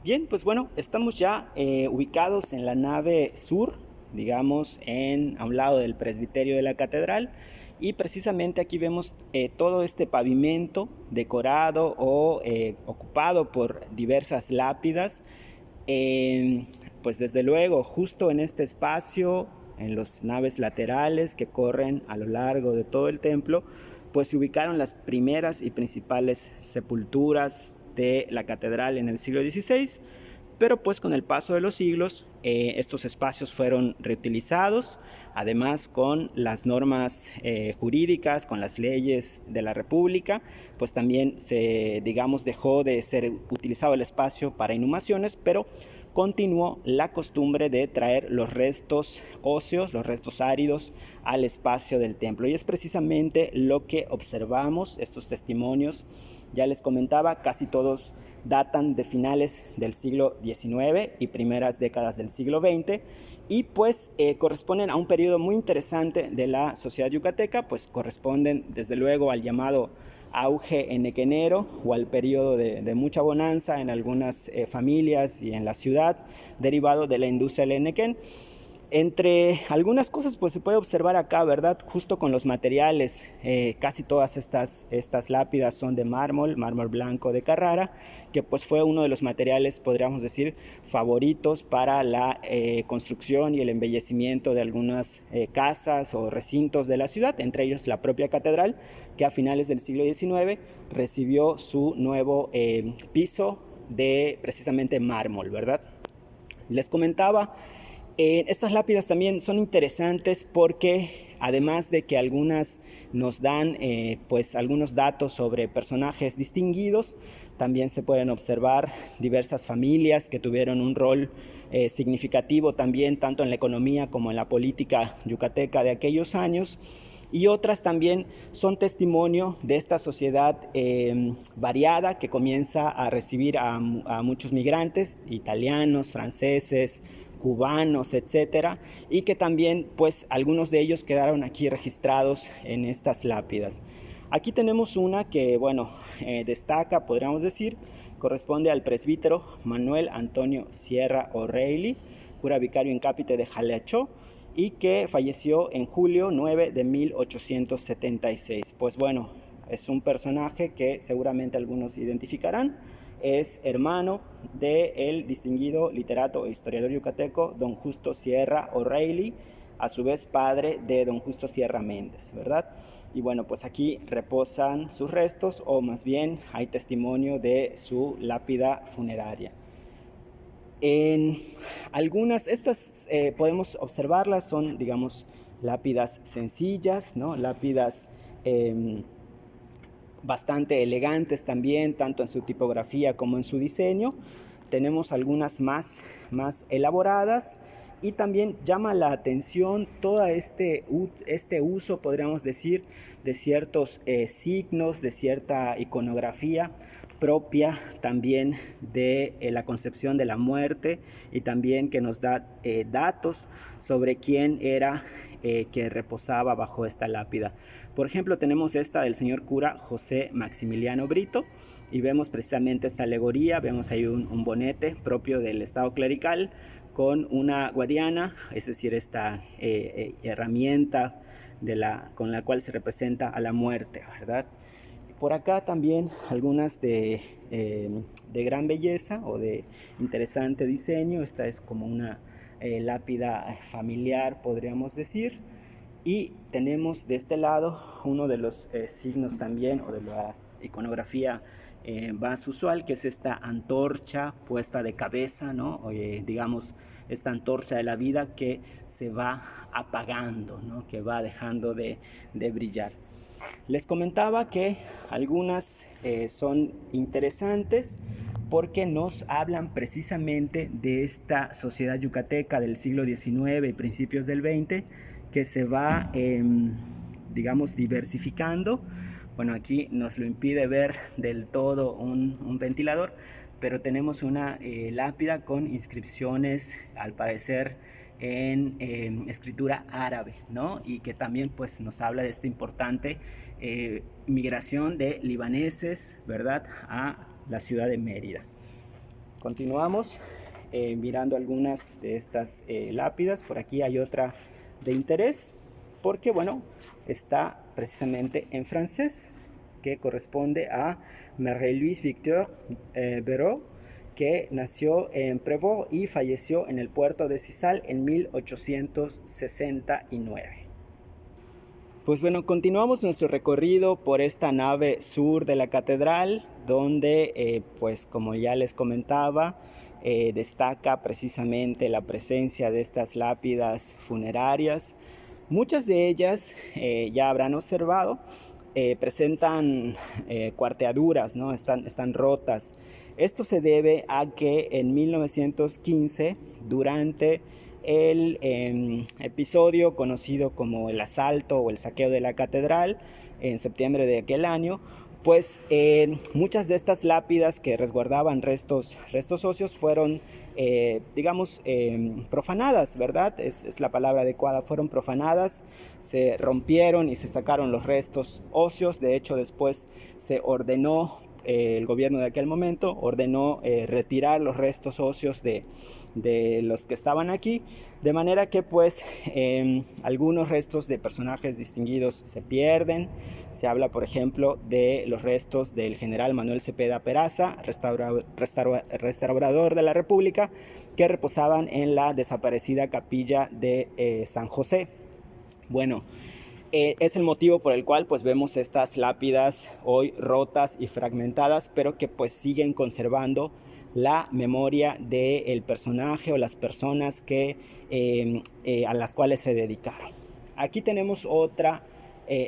Bien, pues bueno, estamos ya ubicados en la nave sur, digamos, a un lado del presbiterio de la catedral, y precisamente aquí vemos todo este pavimento decorado o ocupado por diversas lápidas. Pues desde luego, justo en este espacio, en las naves laterales que corren a lo largo de todo el templo, pues se ubicaron las primeras y principales sepulturas de la catedral en el siglo XVI, pero pues con el paso de los siglos estos espacios fueron reutilizados, además con las normas jurídicas, con las leyes de la República, pues también se, digamos, dejó de ser utilizado el espacio para inhumaciones, pero continuó la costumbre de traer los restos óseos, los restos áridos al espacio del templo. Y es precisamente lo que observamos, estos testimonios. Ya les comentaba, casi todos datan de finales del siglo XIX y primeras décadas del siglo XX, y pues corresponden a un periodo muy interesante de la sociedad yucateca, pues corresponden desde luego al llamado auge enequenero o al periodo de mucha bonanza en algunas familias y en la ciudad, derivado de la industria del enequén. Entre algunas cosas pues se puede observar acá, ¿verdad? Justo con los materiales, casi todas estas lápidas son de mármol blanco de Carrara, que pues fue uno de los materiales, podríamos decir, favoritos para la construcción y el embellecimiento de algunas casas o recintos de la ciudad, entre ellos la propia catedral, que a finales del siglo XIX recibió su nuevo piso de precisamente mármol, ¿verdad? Les comentaba, estas lápidas también son interesantes porque además de que algunas nos dan pues algunos datos sobre personajes distinguidos, también se pueden observar diversas familias que tuvieron un rol significativo también tanto en la economía como en la política yucateca de aquellos años. Y otras también son testimonio de esta sociedad variada que comienza a recibir a muchos migrantes, italianos, franceses, cubanos, etcétera, y que también pues algunos de ellos quedaron aquí registrados en estas lápidas. Aquí tenemos una que, bueno, destaca, podríamos decir, corresponde al presbítero Manuel Antonio Sierra O'Reilly, cura vicario in capite de Jaleachó, y que falleció en julio 9 de 1876. Pues bueno, es un personaje que seguramente algunos identificarán. Es hermano del distinguido literato e historiador yucateco don Justo Sierra O'Reilly, a su vez padre de don Justo Sierra Méndez, ¿verdad? Y bueno, pues aquí reposan sus restos, o más bien hay testimonio de su lápida funeraria. En algunas, estas podemos observarlas, son, digamos, lápidas sencillas, ¿no? Lápidas bastante elegantes también, tanto en su tipografía como en su diseño. Tenemos algunas más elaboradas, y también llama la atención todo este uso, podríamos decir, de ciertos signos, de cierta iconografía propia también de la concepción de la muerte, y también que nos da datos sobre quién era que reposaba bajo esta lápida. Por ejemplo, tenemos esta del señor cura José Maximiliano Brito, y vemos precisamente esta alegoría. Vemos ahí un bonete propio del estado clerical con una guadiana, es decir, esta herramienta con la cual se representa a la muerte, ¿verdad? Por acá también algunas de gran belleza o de interesante diseño. Esta es como una lápida familiar, podríamos decir. Y tenemos de este lado uno de los signos también, o de la iconografía más usual, que es esta antorcha puesta de cabeza, ¿no? Digamos, esta antorcha de la vida que se va apagando, ¿no? Que va dejando de brillar. Les comentaba que algunas son interesantes porque nos hablan precisamente de esta sociedad yucateca del siglo XIX y principios del XX, que se va, digamos, diversificando. Bueno, aquí nos lo impide ver del todo un ventilador, pero tenemos una lápida con inscripciones, al parecer, en escritura árabe, ¿no? Y que también pues nos habla de esta importante migración de libaneses, ¿verdad?, a la ciudad de Mérida. continuamos mirando algunas de estas lápidas. Por aquí hay otra de interés porque, bueno, está precisamente en francés, que corresponde a Marie-Louise Victor Béraud, que nació en Prévost y falleció en el puerto de Sisal en 1869. Pues bueno, continuamos nuestro recorrido por esta nave sur de la catedral, donde, pues como ya les comentaba, destaca precisamente la presencia de estas lápidas funerarias. Muchas de ellas, ya habrán observado, presentan cuarteaduras, ¿no? Están rotas. Esto se debe a que en 1915, durante el episodio conocido como el asalto o el saqueo de la catedral, en septiembre de aquel año, pues muchas de estas lápidas que resguardaban restos óseos fueron, digamos, profanadas, ¿verdad? Es la palabra adecuada. Fueron profanadas, se rompieron y se sacaron los restos óseos. De hecho, después se ordenó, el gobierno de aquel momento ordenó retirar los restos óseos de los que estaban aquí, de manera que pues algunos restos de personajes distinguidos se pierden. Se habla, por ejemplo, de los restos del general Manuel Cepeda Peraza, restaurador de la República, que reposaban en la desaparecida capilla de San José. Bueno, es el motivo por el cual pues vemos estas lápidas hoy rotas y fragmentadas, pero que pues siguen conservando la memoria del personaje o las personas que, a las cuales se dedicaron. Aquí tenemos otra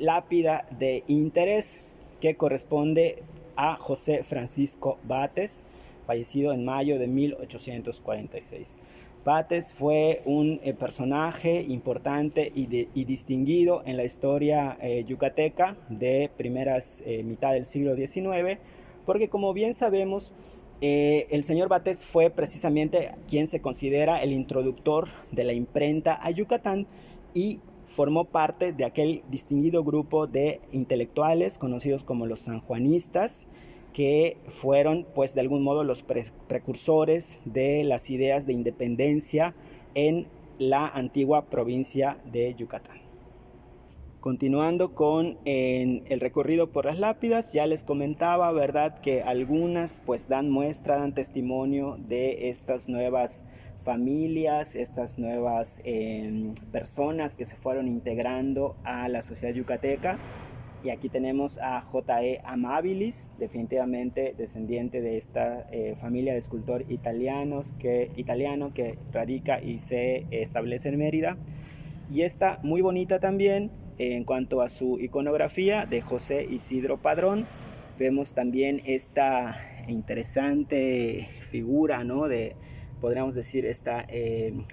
lápida de interés que corresponde a José Francisco Bates, fallecido en mayo de 1846. Bates fue un personaje importante y distinguido en la historia yucateca de primeras mitad del siglo XIX, porque como bien sabemos, el señor Bates fue precisamente quien se considera el introductor de la imprenta a Yucatán y formó parte de aquel distinguido grupo de intelectuales conocidos como los sanjuanistas, que fueron pues de algún modo los precursores de las ideas de independencia en la antigua provincia de Yucatán. Continuando con el recorrido por las lápidas, ya les comentaba, ¿verdad?, que algunas pues dan muestra, dan testimonio de estas nuevas familias, estas nuevas personas que se fueron integrando a la sociedad yucateca. Y aquí tenemos a J.E. Amabilis, definitivamente descendiente de esta familia de escultor italiano que radica y se establece en Mérida. Y esta muy bonita también en cuanto a su iconografía, de José Isidro Padrón. Vemos también esta interesante figura, ¿no?, podríamos decir, esta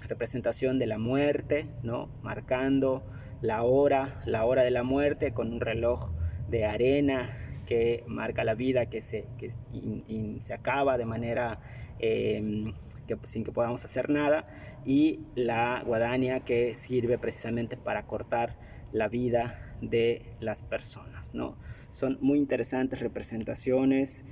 representación de la muerte, ¿no?, marcando la hora de la muerte con un reloj de arena que marca la vida que se acaba de manera sin que podamos hacer nada, y la guadaña que sirve precisamente para cortar la vida de las personas, ¿no? Son muy interesantes representaciones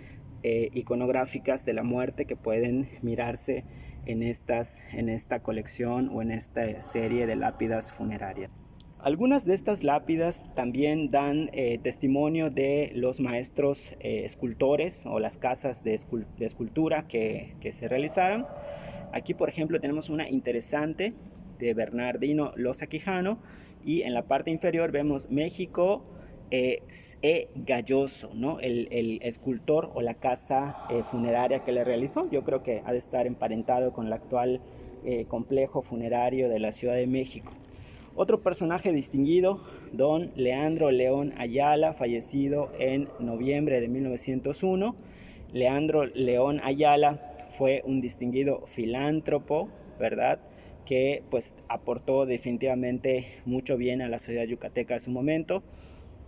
iconográficas de la muerte que pueden mirarse en esta colección o en esta serie de lápidas funerarias. Algunas de estas lápidas también dan testimonio de los maestros escultores o las casas de escultura que se realizaron. Aquí, por ejemplo, tenemos una interesante de Bernardino Loza Quijano, y en la parte inferior vemos México Galloso, ¿no?, el escultor o la casa funeraria que le realizó. Yo creo que ha de estar emparentado con el actual complejo funerario de la Ciudad de México. Otro personaje distinguido, don Leandro León Ayala, fallecido en noviembre de 1901. Leandro León Ayala fue un distinguido filántropo, ¿verdad?, que pues aportó definitivamente mucho bien a la sociedad yucateca de su momento.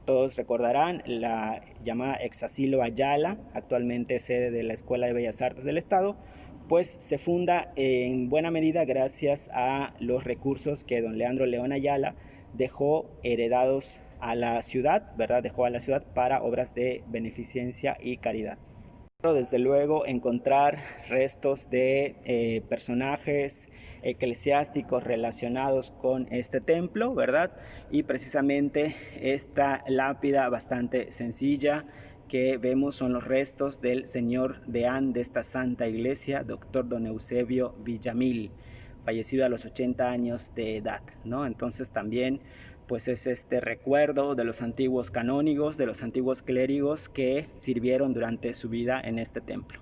Todos recordarán la llamada Exasilo Ayala, actualmente sede de la Escuela de Bellas Artes del Estado, pues se funda en buena medida gracias a los recursos que don Leandro León Ayala dejó heredados a la ciudad, ¿verdad? Dejó a la ciudad para obras de beneficencia y caridad. desde luego encontrar restos de personajes eclesiásticos relacionados con este templo, ¿verdad? Y precisamente esta lápida bastante sencilla que vemos son los restos del señor deán de esta santa iglesia, doctor don Eusebio Villamil, fallecido a los 80 años de edad, ¿no? Entonces también pues es este recuerdo de los antiguos canónigos, de los antiguos clérigos que sirvieron durante su vida en este templo.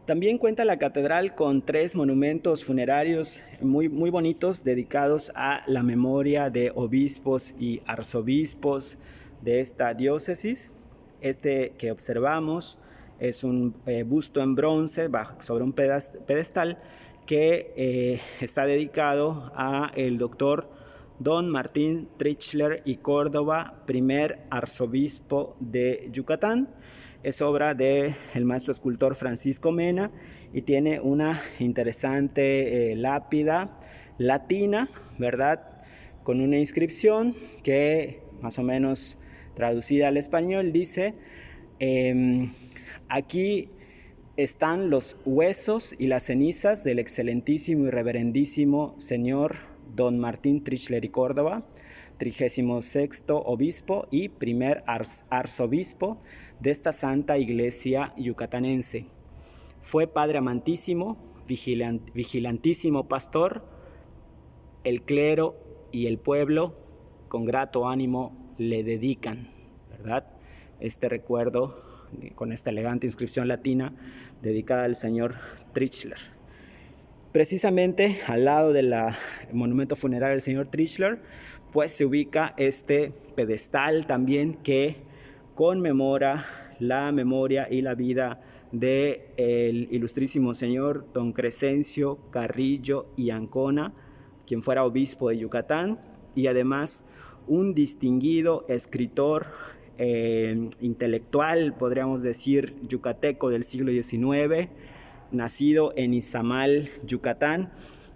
También cuenta la catedral con 3 monumentos funerarios muy bonitos dedicados a la memoria de obispos y arzobispos de esta diócesis. Este que observamos es un busto en bronce sobre un pedestal que está dedicado a el doctor Don Martín Trichler y Córdoba, primer arzobispo de Yucatán. Es obra del maestro escultor Francisco Mena y tiene una interesante lápida latina, ¿verdad? Con una inscripción que más o menos traducida al español dice, aquí están los huesos y las cenizas del excelentísimo y reverendísimo señor Don Martín Trichler y Córdoba, 36º obispo y primer arzobispo de esta santa iglesia yucatanense. Fue padre amantísimo, vigilantísimo pastor. El clero y el pueblo con grato ánimo le dedican, ¿verdad? Este recuerdo con esta elegante inscripción latina dedicada al señor Trichler. Precisamente al lado del monumento funerario del señor Trichler, pues se ubica este pedestal también que conmemora la memoria y la vida del ilustrísimo señor don Crescencio Carrillo y Ancona, quien fuera obispo de Yucatán y además un distinguido escritor intelectual, podríamos decir, yucateco del siglo XIX, nacido en Izamal, Yucatán,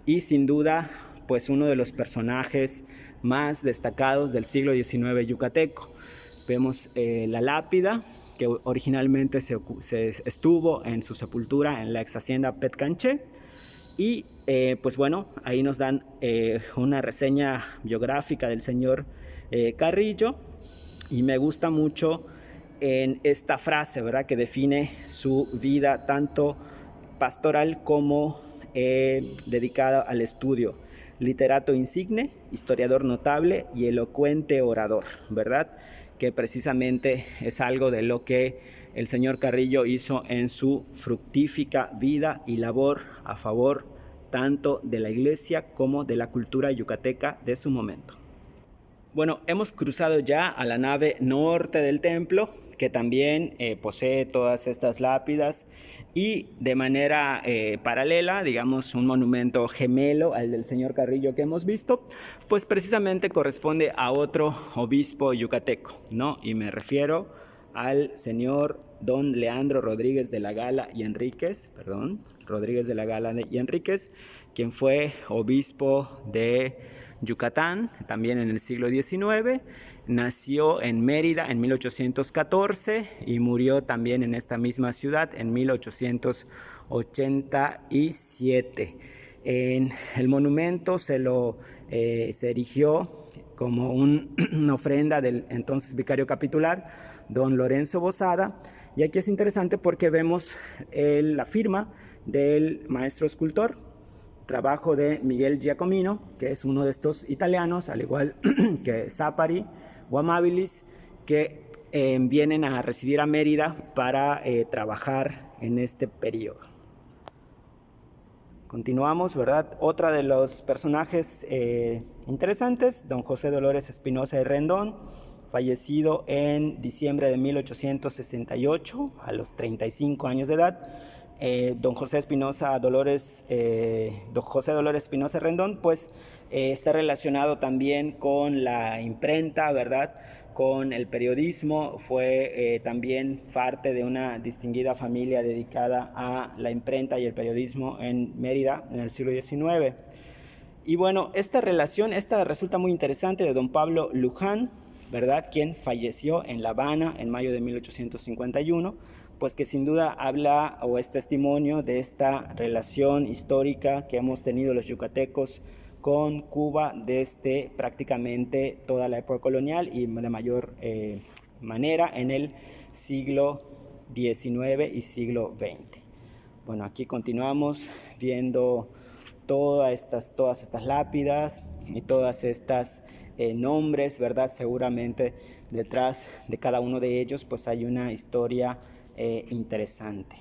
y sin duda pues uno de los personajes más destacados del siglo XIX yucateco. Vemos la lápida que originalmente estuvo en su sepultura en la ex hacienda Petcanché y pues bueno, ahí nos dan una reseña biográfica del señor Carrillo y me gusta mucho en esta frase, ¿verdad?, que define su vida tanto pastoral como dedicada al estudio. Literato insigne, historiador notable y elocuente orador, ¿verdad? Que precisamente es algo de lo que el señor Carrillo hizo en su fructífica vida y labor a favor tanto de la iglesia como de la cultura yucateca de su momento. Bueno, hemos cruzado ya a la nave norte del templo, que también posee todas estas lápidas y de manera paralela, digamos, un monumento gemelo al del señor Carrillo que hemos visto, pues precisamente corresponde a otro obispo yucateco, ¿no? Y me refiero al señor don Leandro Rodríguez de la Gala y Enríquez, quien fue obispo de Yucatán, también en el siglo XIX, nació en Mérida en 1814 y murió también en esta misma ciudad en 1887. El monumento se erigió como una ofrenda del entonces vicario capitular, don Lorenzo Bozada, y aquí es interesante porque vemos la firma del maestro escultor, trabajo de Miguel Giacomino, que es uno de estos italianos, al igual que Sapari o Amabilis, que vienen a residir a Mérida para trabajar en este periodo. Continuamos, ¿verdad? Otra de los personajes interesantes, don José Dolores Espinosa y Rendón, fallecido en diciembre de 1868, a los 35 años de edad. Don José Dolores Espinosa Rendón, pues está relacionado también con la imprenta, ¿verdad?, con el periodismo. Fue también parte de una distinguida familia dedicada a la imprenta y el periodismo en Mérida en el siglo XIX. Y bueno, esta resulta muy interesante de don Pablo Luján, ¿verdad?, quien falleció en La Habana en mayo de 1851, pues que sin duda habla o es testimonio de esta relación histórica que hemos tenido los yucatecos con Cuba desde prácticamente toda la época colonial y de mayor manera en el siglo XIX y siglo XX. Bueno, aquí continuamos viendo todas estas lápidas y todas estas nombres, ¿verdad? Seguramente detrás de cada uno de ellos pues hay una historia interesante.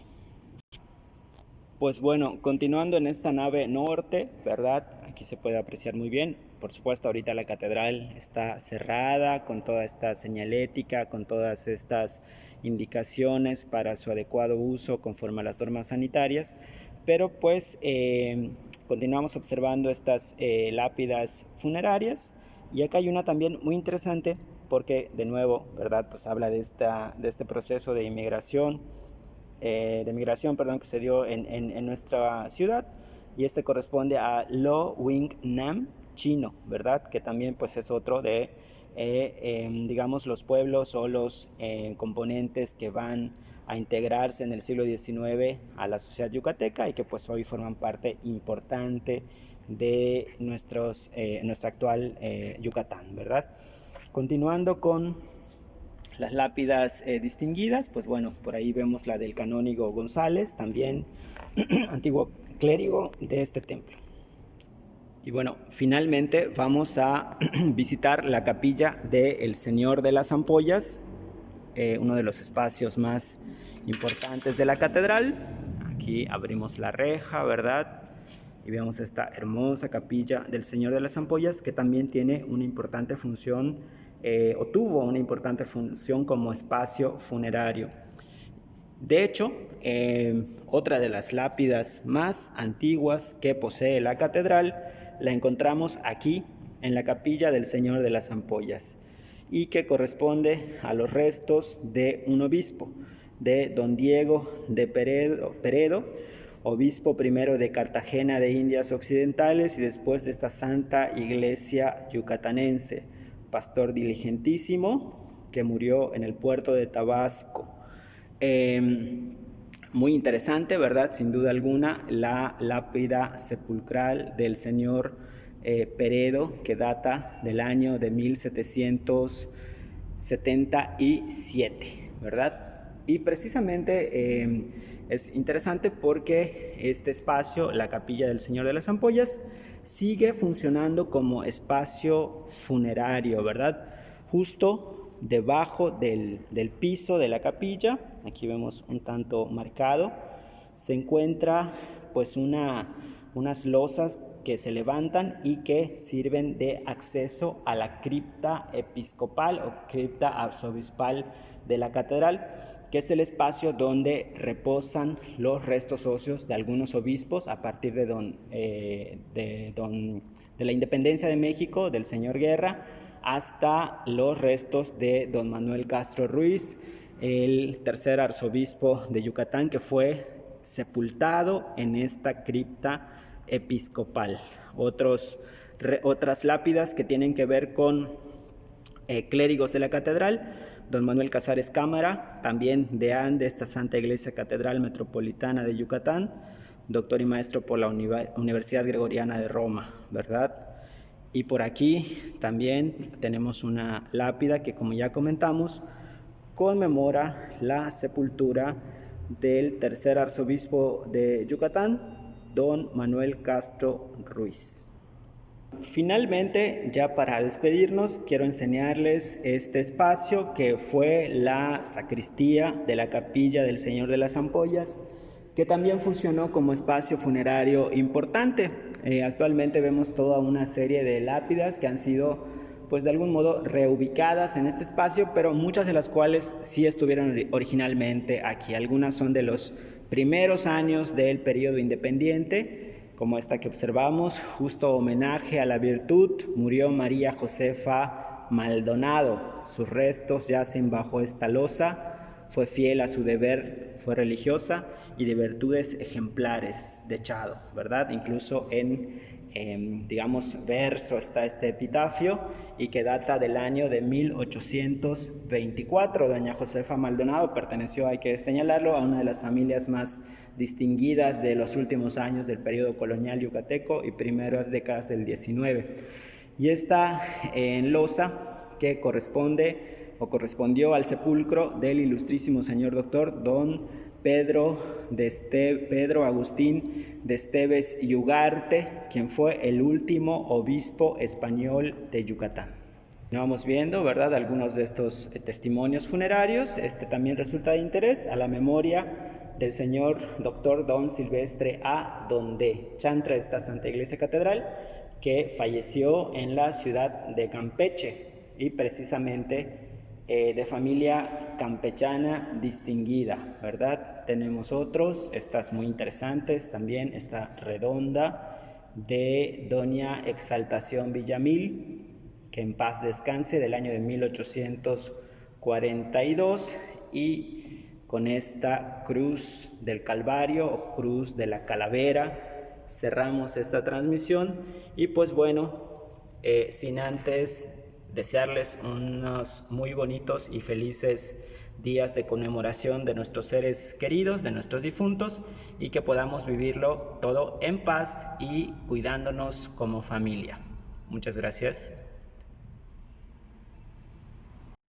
Pues bueno, continuando en esta nave norte, ¿verdad? Aquí se puede apreciar muy bien. Por supuesto, ahorita la catedral está cerrada con toda esta señalética, con todas estas indicaciones para su adecuado uso conforme a las normas sanitarias, pero pues continuamos observando estas lápidas funerarias, y acá hay una también muy interesante porque de nuevo, ¿verdad? Pues habla de este proceso de migración, que se dio en nuestra ciudad, y este corresponde a Lo Wing Nam chino, ¿verdad? Que también pues es otro de digamos los pueblos o los componentes que van a integrarse en el siglo XIX a la sociedad yucateca y que pues hoy forman parte importante de nuestra actual Yucatán, ¿verdad? Continuando con las lápidas distinguidas, pues bueno, por ahí vemos la del canónigo González, también antiguo clérigo de este templo. Y bueno, finalmente vamos a visitar la capilla del Señor de las Ampollas, uno de los espacios más importantes de la catedral. Aquí abrimos la reja, ¿verdad? Y vemos esta hermosa capilla del Señor de las Ampollas, que también tiene una importante función, o tuvo una importante función como espacio funerario. De hecho, otra de las lápidas más antiguas que posee la catedral la encontramos aquí en la capilla del Señor de las Ampollas, y que corresponde a los restos de un obispo, de don Diego de Peredo, obispo primero de Cartagena de Indias Occidentales y después de esta santa iglesia yucatanense, pastor diligentísimo que murió en el puerto de Tabasco. Muy interesante, ¿verdad? Sin duda alguna, la lápida sepulcral del señor Peredo, que data del año de 1777, ¿verdad? Y precisamente es interesante porque este espacio, la capilla del Señor de las Ampollas, sigue funcionando como espacio funerario, ¿verdad? Justo debajo del piso de la capilla, aquí vemos un tanto marcado, se encuentra pues unas losas que se levantan y que sirven de acceso a la cripta episcopal o cripta arzobispal de la catedral, que es el espacio donde reposan los restos óseos de algunos obispos a partir de la independencia de México, del señor Guerra, hasta los restos de don Manuel Castro Ruiz, el tercer arzobispo de Yucatán, que fue sepultado en esta cripta episcopal. Otras lápidas que tienen que ver con clérigos de la catedral: don Manuel Casares Cámara, también deán de esta Santa Iglesia Catedral Metropolitana de Yucatán, doctor y maestro por la Universidad Gregoriana de Roma, ¿verdad? Y por aquí también tenemos una lápida que, como ya comentamos, conmemora la sepultura del tercer arzobispo de Yucatán, don Manuel Castro Ruiz. Finalmente, ya para despedirnos, quiero enseñarles este espacio que fue la sacristía de la capilla del Señor de las Ampollas, que también funcionó como espacio funerario importante. Actualmente vemos toda una serie de lápidas que han sido, pues de algún modo, reubicadas en este espacio, pero muchas de las cuales sí estuvieron originalmente aquí. Algunas son de los primeros años del periodo independiente, como esta que observamos: justo homenaje a la virtud, murió María Josefa Maldonado. Sus restos yacen bajo esta losa. Fue fiel a su deber, fue religiosa y de virtudes ejemplares, dechado, ¿verdad? Incluso en digamos, verso está este epitafio y que data del año de 1824. Doña Josefa Maldonado perteneció, hay que señalarlo, a una de las familias más distinguidas de los últimos años del periodo colonial yucateco y primeras décadas del 19. Y esta losa que correspondió al sepulcro del ilustrísimo señor doctor don Pedro Agustín de Esteves y Ugarte, quien fue el último obispo español de Yucatán. Vamos viendo, ¿verdad?, algunos de estos testimonios funerarios. Este también resulta de interés a la memoria del señor doctor don Silvestre A. Donde, chantra de esta Santa Iglesia Catedral, que falleció en la ciudad de Campeche y precisamente de familia campechana distinguida, ¿verdad? Tenemos otros, estas muy interesantes también, esta redonda de doña Exaltación Villamil, que en paz descanse, del año de 1842, y con esta cruz del Calvario o cruz de la Calavera cerramos esta transmisión. Y pues bueno, sin antes desearles unos muy bonitos y felices días de conmemoración de nuestros seres queridos, de nuestros difuntos, y que podamos vivirlo todo en paz y cuidándonos como familia. Muchas gracias.